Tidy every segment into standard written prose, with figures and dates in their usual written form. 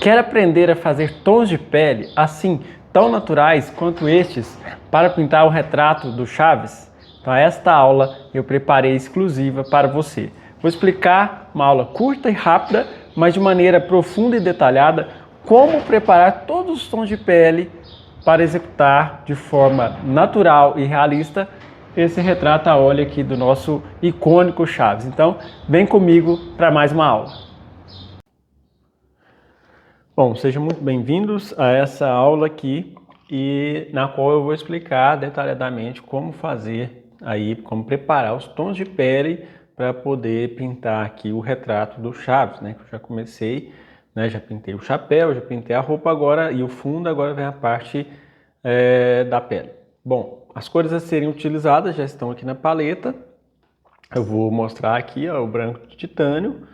Quer aprender a fazer tons de pele assim tão naturais quanto estes para pintar o retrato do Chaves? Então esta aula eu preparei exclusiva para você. Vou explicar uma aula curta e rápida, mas de maneira profunda e detalhada, como preparar todos os tons de pele para executar de forma natural e realista esse retrato a óleo aqui do nosso icônico Chaves. Então vem comigo para mais uma aula. Bom, sejam muito bem-vindos a essa aula aqui, na qual eu vou explicar detalhadamente como fazer aí, como preparar os tons de pele para poder pintar aqui o retrato do Chaves, né? Eu já comecei, né? Já pintei o chapéu, já pintei a roupa agora e o fundo, agora vem a parte da pele. Bom, as cores a serem utilizadas já estão aqui na paleta. Eu vou mostrar aqui, ó, o branco de titânio,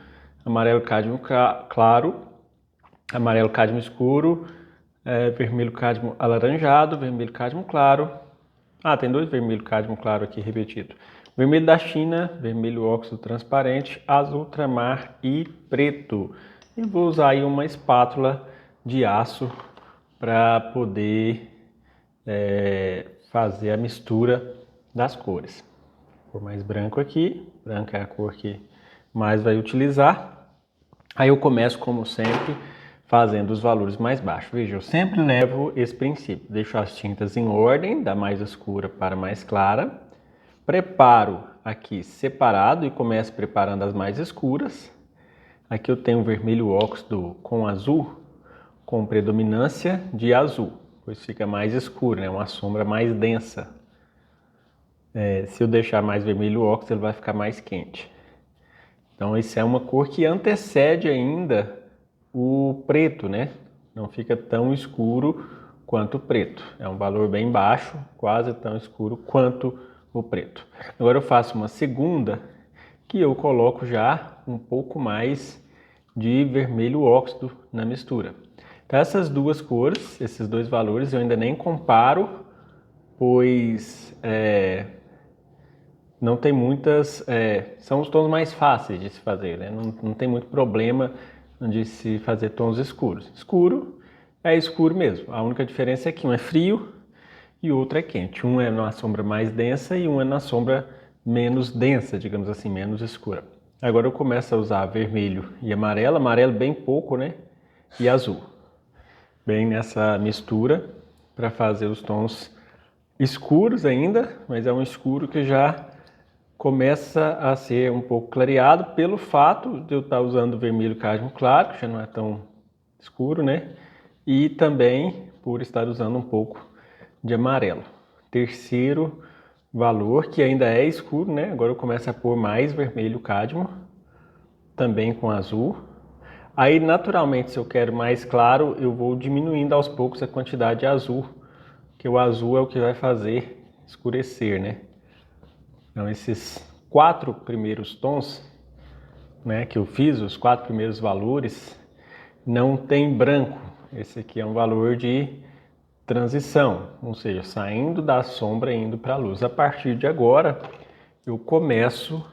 amarelo cádmio claro, amarelo cádmio escuro, vermelho cádmio alaranjado, vermelho cádmio claro. Tem dois vermelho cádmio claro aqui repetido. Vermelho da China, vermelho óxido transparente, azul ultramar e preto. E vou usar aí uma espátula de aço para poder fazer a mistura das cores. Vou mais branco aqui, branco é a cor que mais vai utilizar. Aí eu começo, como sempre, fazendo os valores mais baixos. Veja, eu sempre levo esse princípio. Deixo as tintas em ordem, da mais escura para a mais clara. Preparo aqui separado e começo preparando as mais escuras. Aqui eu tenho o vermelho óxido com azul, com predominância de azul, pois fica mais escuro, né? Uma sombra mais densa. Se eu deixar mais vermelho óxido, ele vai ficar mais quente. Então, essa é uma cor que antecede ainda o preto, né? Não fica tão escuro quanto o preto. É um valor bem baixo, quase tão escuro quanto o preto. Agora eu faço uma segunda, que eu coloco já um pouco mais de vermelho óxido na mistura. Então, essas duas cores, esses dois valores, eu ainda nem comparo, pois não tem muitas, são os tons mais fáceis de se fazer, né? Não tem muito problema de se fazer tons escuros. Escuro é escuro mesmo, a única diferença é que um é frio e o outro é quente. Um é na sombra mais densa e um é na sombra menos densa, digamos assim, menos escura. Agora eu começo a usar vermelho e amarelo bem pouco, né? E azul. Bem nessa mistura para fazer os tons escuros ainda, mas é um escuro que já começa a ser um pouco clareado pelo fato de eu estar usando vermelho cádmio claro, que já não é tão escuro, né? E também por estar usando um pouco de amarelo. Terceiro valor, que ainda é escuro, né? Agora eu começo a pôr mais vermelho cádmio, também com azul. Aí, naturalmente, se eu quero mais claro, eu vou diminuindo aos poucos a quantidade de azul, que o azul é o que vai fazer escurecer, né? Então, esses 4 primeiros tons, né, que eu fiz, os 4 primeiros valores, não tem branco. Esse aqui é um valor de transição, ou seja, saindo da sombra e indo para a luz. A partir de agora, eu começo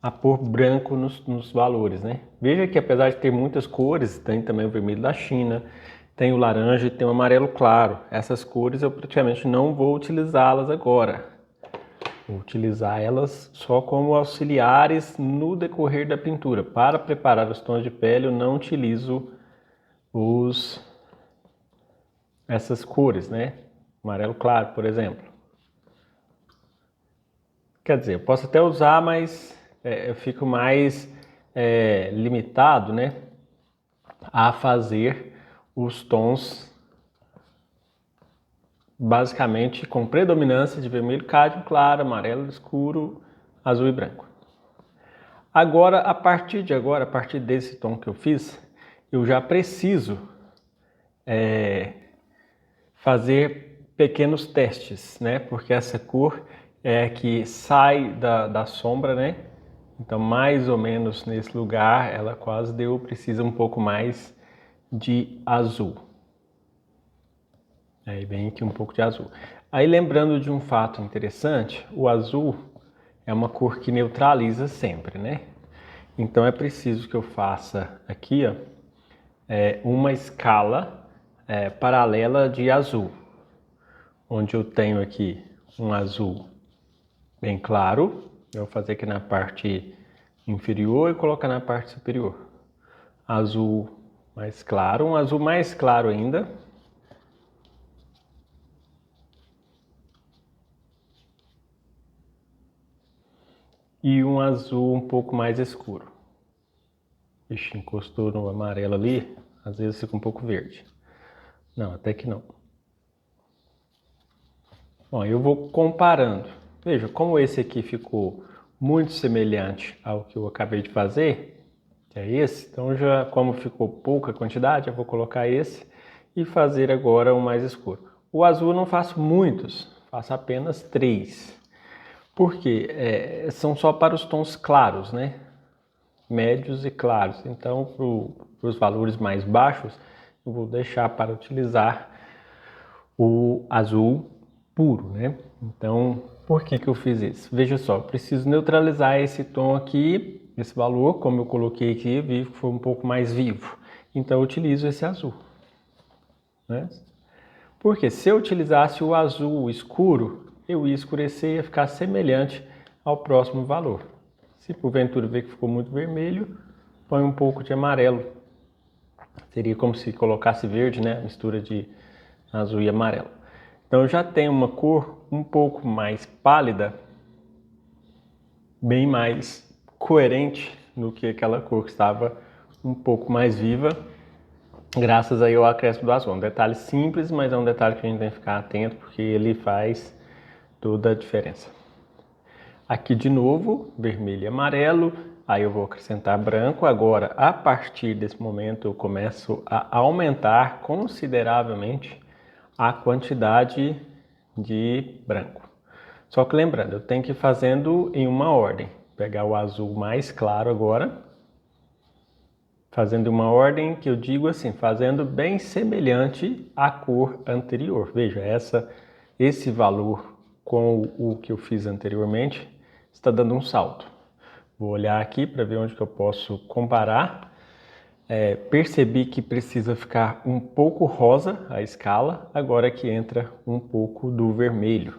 a pôr branco nos valores, né? Veja que apesar de ter muitas cores, tem também o vermelho da China, tem o laranja e tem o amarelo claro. Essas cores eu praticamente não vou utilizá-las agora. Vou utilizar elas só como auxiliares no decorrer da pintura. Para preparar os tons de pele, eu não utilizo essas cores, né? Amarelo claro, por exemplo. Quer dizer, eu posso até usar, mas eu fico mais limitado, né? A fazer os tons basicamente com predominância de vermelho cádmio claro, amarelo escuro, azul e branco. Agora, a partir desse tom que eu fiz, eu já preciso fazer pequenos testes, né? Porque essa cor é que sai da sombra, né? Então, mais ou menos nesse lugar, ela quase deu, precisa um pouco mais de azul. Aí vem aqui um pouco de azul. Aí lembrando de um fato interessante, o azul é uma cor que neutraliza sempre, né? Então é preciso que eu faça aqui, ó, uma escala paralela de azul, onde eu tenho aqui um azul bem claro. Eu vou fazer aqui na parte inferior e colocar na parte superior. Azul mais claro, um azul mais claro ainda. E um azul um pouco mais escuro. Ixi, encostou no amarelo ali, às vezes fica um pouco verde. Não, até que não. Bom, eu vou comparando. Veja, como esse aqui ficou muito semelhante ao que eu acabei de fazer, que é esse, então já como ficou pouca quantidade, eu vou colocar esse e fazer agora o mais escuro. O azul eu não faço muitos, faço apenas 3. Porque são só para os tons claros, né? Médios e claros. Então, para os valores mais baixos, eu vou deixar para utilizar o azul puro, né? Então, por que eu fiz isso? Veja só, eu preciso neutralizar esse tom aqui, esse valor, como eu coloquei aqui, vi que foi um pouco mais vivo. Então, eu utilizo esse azul, né? Porque se eu utilizasse o azul escuro, eu ia escurecer e ia ficar semelhante ao próximo valor. Se porventura ver que ficou muito vermelho, põe um pouco de amarelo. Seria como se colocasse verde, né? Mistura de azul e amarelo. Então eu já tenho uma cor um pouco mais pálida, bem mais coerente do que aquela cor que estava um pouco mais viva, graças aí ao acréscimo do azul. Um detalhe simples, mas é um detalhe que a gente tem que ficar atento, porque ele faz toda a diferença. Aqui de novo, vermelho e amarelo, aí eu vou acrescentar branco. Agora, a partir desse momento, eu começo a aumentar consideravelmente a quantidade de branco. Só que lembrando, eu tenho que ir fazendo em uma ordem. Pegar o azul mais claro agora, fazendo uma ordem que eu digo assim, fazendo bem semelhante à cor anterior. Veja, esse valor com o que eu fiz anteriormente está dando um salto. Vou olhar aqui para ver onde que eu posso comparar. Percebi que precisa ficar um pouco rosa a escala, agora que entra um pouco do vermelho.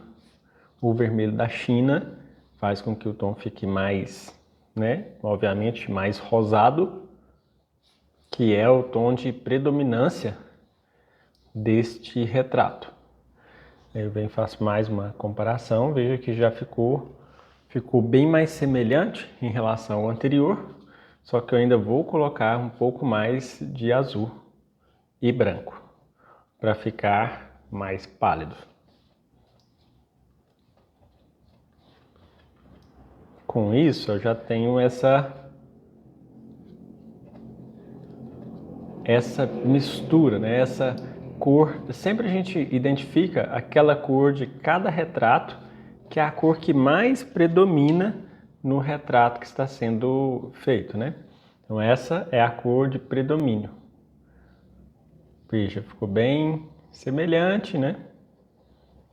O vermelho da China faz com que o tom fique mais, né, obviamente mais rosado, que é o tom de predominância deste retrato. Eu venho e faço mais uma comparação, veja que já ficou bem mais semelhante em relação ao anterior, só que eu ainda vou colocar um pouco mais de azul e branco, para ficar mais pálido. Com isso, eu já tenho essa mistura, né? Essa cor. Sempre a gente identifica aquela cor de cada retrato, que é a cor que mais predomina no retrato que está sendo feito, né? Então essa é a cor de predomínio. Veja, ficou bem semelhante, né?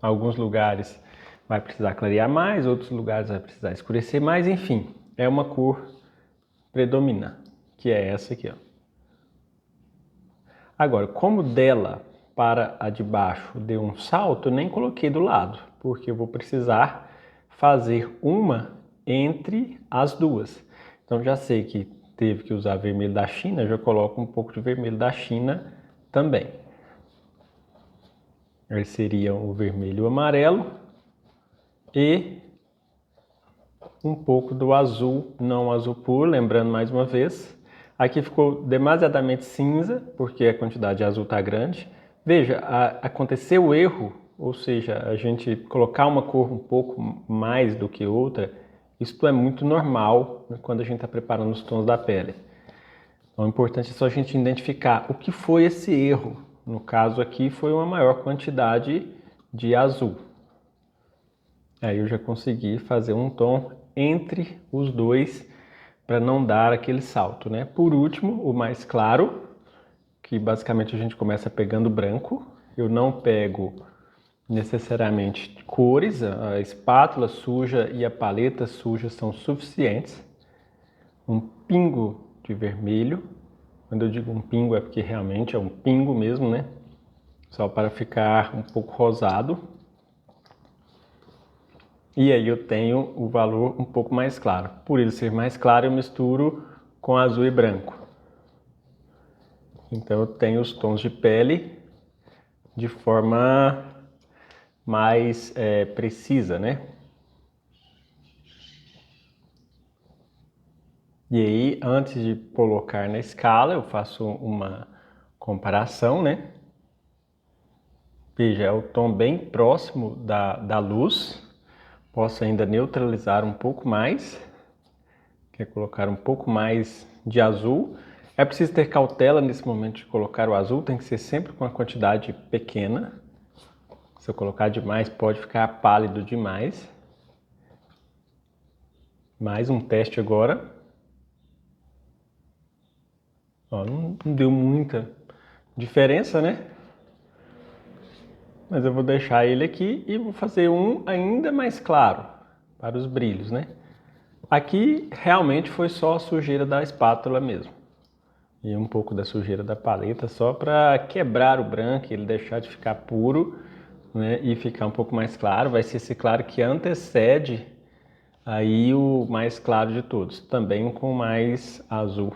Alguns lugares vai precisar clarear mais, outros lugares vai precisar escurecer mais, enfim, é uma cor predomina, que é essa aqui, ó. Agora, como dela para a de baixo deu um salto, eu nem coloquei do lado, porque eu vou precisar fazer uma entre as duas. Então já sei que teve que usar vermelho da China, eu já coloco um pouco de vermelho da China também. Aí seria o vermelho e o amarelo e um pouco do azul, não azul puro, lembrando mais uma vez. Aqui ficou demasiadamente cinza, porque a quantidade de azul está grande. Veja, aconteceu o erro, ou seja, a gente colocar uma cor um pouco mais do que outra, isso é muito normal, né, quando a gente está preparando os tons da pele. Então, o importante é só a gente identificar o que foi esse erro. No caso aqui foi uma maior quantidade de azul. Aí eu já consegui fazer um tom entre os dois para não dar aquele salto, né? Por último, o mais claro, que basicamente a gente começa pegando branco. Eu não pego necessariamente cores, a espátula suja e a paleta suja são suficientes. Um pingo de vermelho Quando eu digo um pingo é porque realmente é um pingo mesmo, né? Só para ficar um pouco rosado. E aí eu tenho o valor um pouco mais claro. Por ele ser mais claro, eu misturo com azul e branco. Então eu tenho os tons de pele de forma mais precisa, né? E aí, antes de colocar na escala, eu faço uma comparação, né? Veja, é o tom bem próximo da luz. Posso ainda neutralizar um pouco mais. Quer colocar um pouco mais de azul. É preciso ter cautela nesse momento de colocar o azul. Tem que ser sempre com uma quantidade pequena. Se eu colocar demais, pode ficar pálido demais. Mais um teste agora. Ó, não deu muita diferença, né? Mas eu vou deixar ele aqui e vou fazer um ainda mais claro para os brilhos, né? Aqui realmente foi só a sujeira da espátula mesmo. E um pouco da sujeira da paleta só para quebrar o branco, ele deixar de ficar puro, né? E ficar um pouco mais claro. Vai ser esse claro que antecede aí o mais claro de todos. Também com mais azul,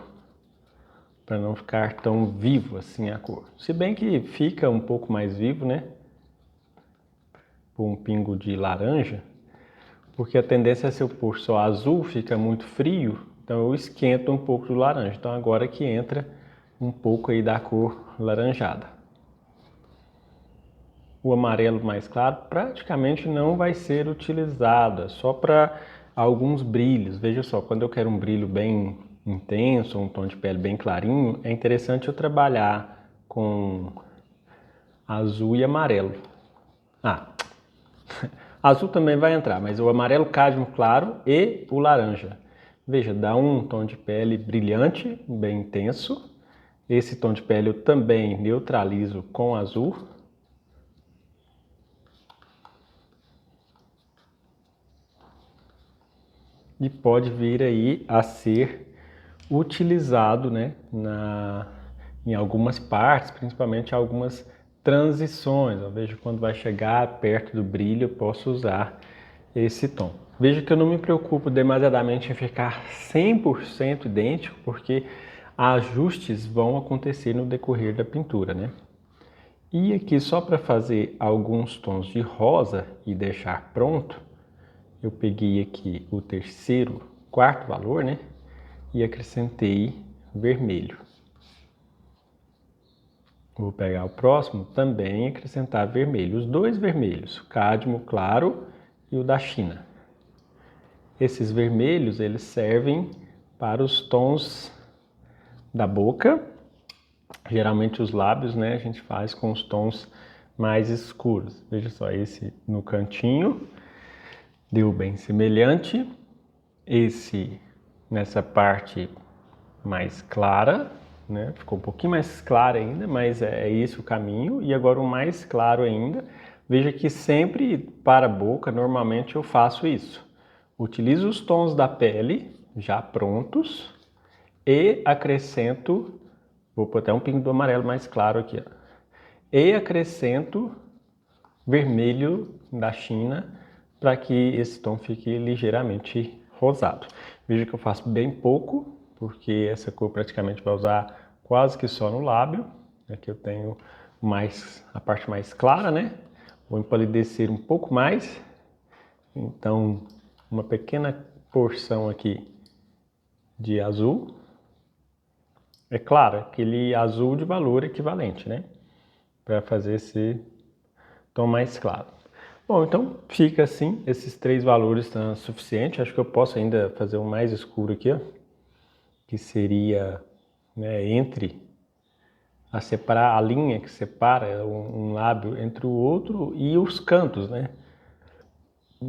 para não ficar tão vivo assim a cor. Se bem que fica um pouco mais vivo, né? Por um pingo de laranja, porque a tendência é se eu pôr só azul, fica muito frio, então eu esquento um pouco do laranja. Então agora que entra um pouco aí da cor laranjada. O amarelo mais claro praticamente não vai ser utilizado, é só para alguns brilhos. Veja só, quando eu quero um brilho bem intenso, um tom de pele bem clarinho, é interessante eu trabalhar com azul e amarelo. Azul também vai entrar, mas o amarelo cádmio claro e o laranja. Veja, dá um tom de pele brilhante, bem intenso. Esse tom de pele eu também neutralizo com azul. E pode vir aí a ser utilizado, né, em algumas partes, principalmente algumas transições. Eu vejo quando vai chegar perto do brilho, eu posso usar esse tom. Veja que eu não me preocupo demasiadamente em ficar 100% idêntico, porque ajustes vão acontecer no decorrer da pintura, né? E aqui só para fazer alguns tons de rosa e deixar pronto, eu peguei aqui o quarto valor, né? E acrescentei vermelho. Vou pegar o próximo, também acrescentar vermelho. Os dois vermelhos, o cádmio claro e o da China. Esses vermelhos, eles servem para os tons da boca. Geralmente os lábios, né, a gente faz com os tons mais escuros. Veja só, esse no cantinho, deu bem semelhante. Esse nessa parte mais clara, né? Ficou um pouquinho mais claro ainda, mas é esse o caminho. E agora o mais claro ainda. Veja que sempre para a boca, normalmente eu faço isso. Utilizo os tons da pele já prontos e acrescento, vou pôr até um pingo do amarelo mais claro aqui, ó, e acrescento vermelho da China para que esse tom fique ligeiramente rosado. Veja que eu faço bem pouco, porque essa cor praticamente vai usar quase que só no lábio. Aqui eu tenho a parte mais clara, né? Vou empalidecer um pouco mais. Então, uma pequena porção aqui de azul. É claro, aquele azul de valor equivalente, né? Para fazer esse tom mais claro. Bom, então fica assim, esses três valores estão suficientes. Acho que eu posso ainda fazer um mais escuro aqui, ó, que seria, né, separar a linha que separa um lábio entre o outro e os cantos, né?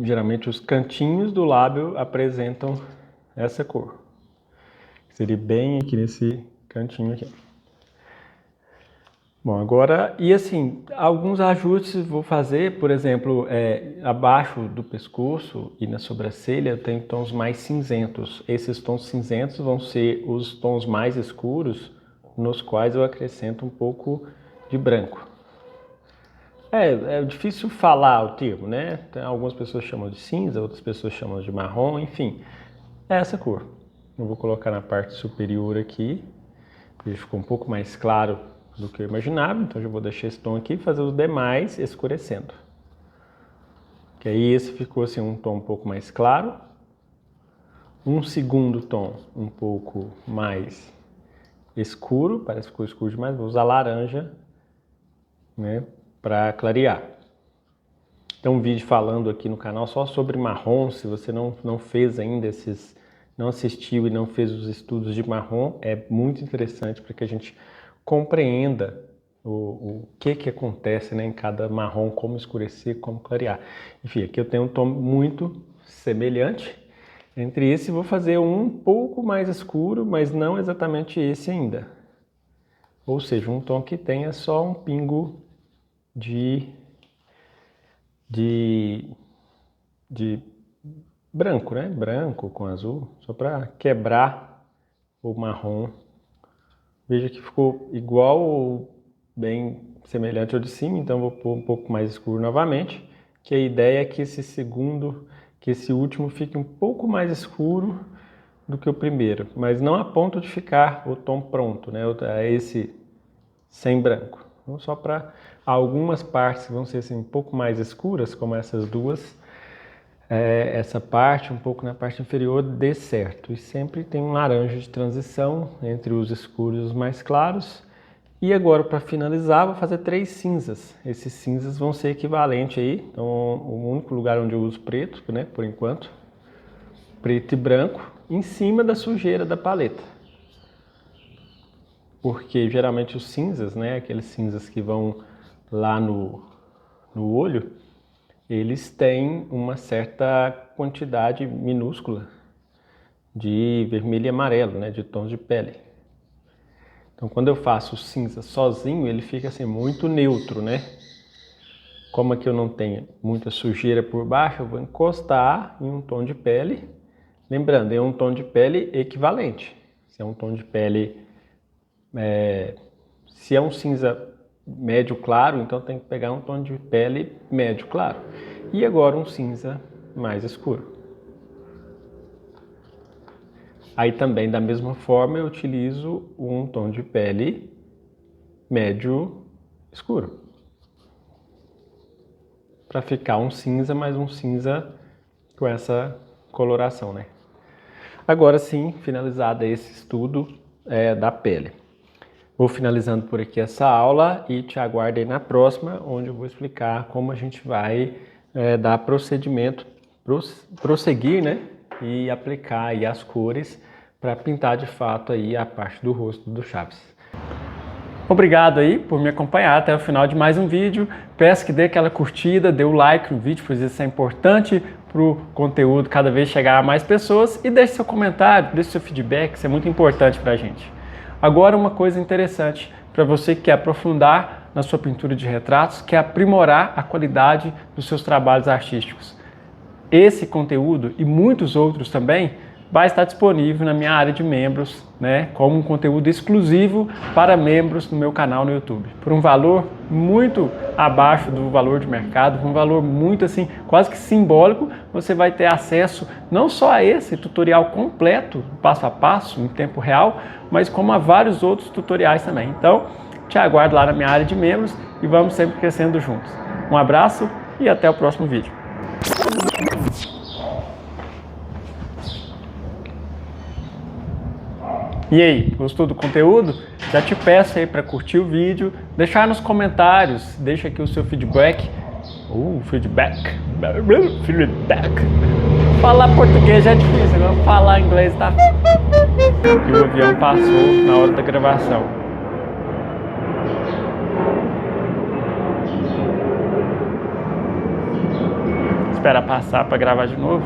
Geralmente os cantinhos do lábio apresentam essa cor. Seria bem aqui nesse cantinho aqui. Bom, agora, e assim, alguns ajustes vou fazer, por exemplo, abaixo do pescoço e na sobrancelha eu tenho tons mais cinzentos. Esses tons cinzentos vão ser os tons mais escuros nos quais eu acrescento um pouco de branco. É difícil falar o termo, né? Algumas pessoas chamam de cinza, outras pessoas chamam de marrom, enfim. É essa cor. Eu vou colocar na parte superior aqui, porque ficou um pouco mais claro do que eu imaginava, então eu já vou deixar esse tom aqui e fazer os demais escurecendo. Que aí esse ficou assim um tom um pouco mais claro. Um segundo tom um pouco mais escuro, parece que ficou escuro demais, vou usar laranja, né, para clarear. Tem um vídeo falando aqui no canal só sobre marrom, se você não fez ainda não assistiu e não fez os estudos de marrom, é muito interessante para que a gente compreenda o que acontece, né, em cada marrom, como escurecer, como clarear. Enfim, aqui eu tenho um tom muito semelhante entre esse, vou fazer um pouco mais escuro, mas não exatamente esse ainda. Ou seja, um tom que tenha só um pingo de branco, né? Branco com azul, só para quebrar o marrom. Veja que ficou igual ou bem semelhante ao de cima, então vou pôr um pouco mais escuro novamente, que a ideia é que esse último fique um pouco mais escuro do que o primeiro, mas não a ponto de ficar o tom pronto, né? Esse sem branco. Então, só para algumas partes que vão ser assim, um pouco mais escuras, como essas duas, essa parte, um pouco na parte inferior, dê certo. E sempre tem um laranja de transição entre os escuros e os mais claros. E agora, para finalizar, vou fazer 3 cinzas. Esses cinzas vão ser equivalentes aí. Então, o único lugar onde eu uso preto, né, por enquanto, preto e branco, em cima da sujeira da paleta. Porque geralmente os cinzas, né, aqueles cinzas que vão lá no olho, eles têm uma certa quantidade minúscula de vermelho e amarelo, né, de tons de pele. Então, quando eu faço o cinza sozinho, ele fica assim muito neutro, né? Como aqui eu não tenho muita sujeira por baixo, eu vou encostar em um tom de pele. Lembrando, é um tom de pele equivalente. Se é um tom de pele, se é um cinza médio claro, então tem que pegar um tom de pele médio claro. E agora um cinza mais escuro. Aí também, da mesma forma, eu utilizo um tom de pele médio escuro. Para ficar um cinza, mas um cinza com essa coloração, né? Agora sim, finalizado esse estudo da pele. Vou finalizando por aqui essa aula e te aguardo aí na próxima, onde eu vou explicar como a gente vai dar procedimento, prosseguir, né? E aplicar aí as cores para pintar de fato aí a parte do rosto do Chaves. Obrigado aí por me acompanhar até o final de mais um vídeo. Peço que dê aquela curtida, dê o like no vídeo, pois isso é importante para o conteúdo cada vez chegar a mais pessoas. E deixe seu comentário, deixe seu feedback, isso é muito importante para a gente. Agora uma coisa interessante para você que quer aprofundar na sua pintura de retratos, quer aprimorar a qualidade dos seus trabalhos artísticos. Esse conteúdo e muitos outros também vai estar disponível na minha área de membros, né, como um conteúdo exclusivo para membros no meu canal no YouTube. Por um valor muito abaixo do valor de mercado, por um valor muito assim, quase que simbólico, você vai ter acesso não só a esse tutorial completo, passo a passo, em tempo real, mas como a vários outros tutoriais também. Então, te aguardo lá na minha área de membros e vamos sempre crescendo juntos. Um abraço e até o próximo vídeo. E aí, gostou do conteúdo? Já te peço aí para curtir o vídeo, deixar nos comentários, deixa aqui o seu feedback. Feedback. Falar português é difícil, agora falar inglês tá... E o avião passou na hora da gravação. Esperar passar para gravar de novo.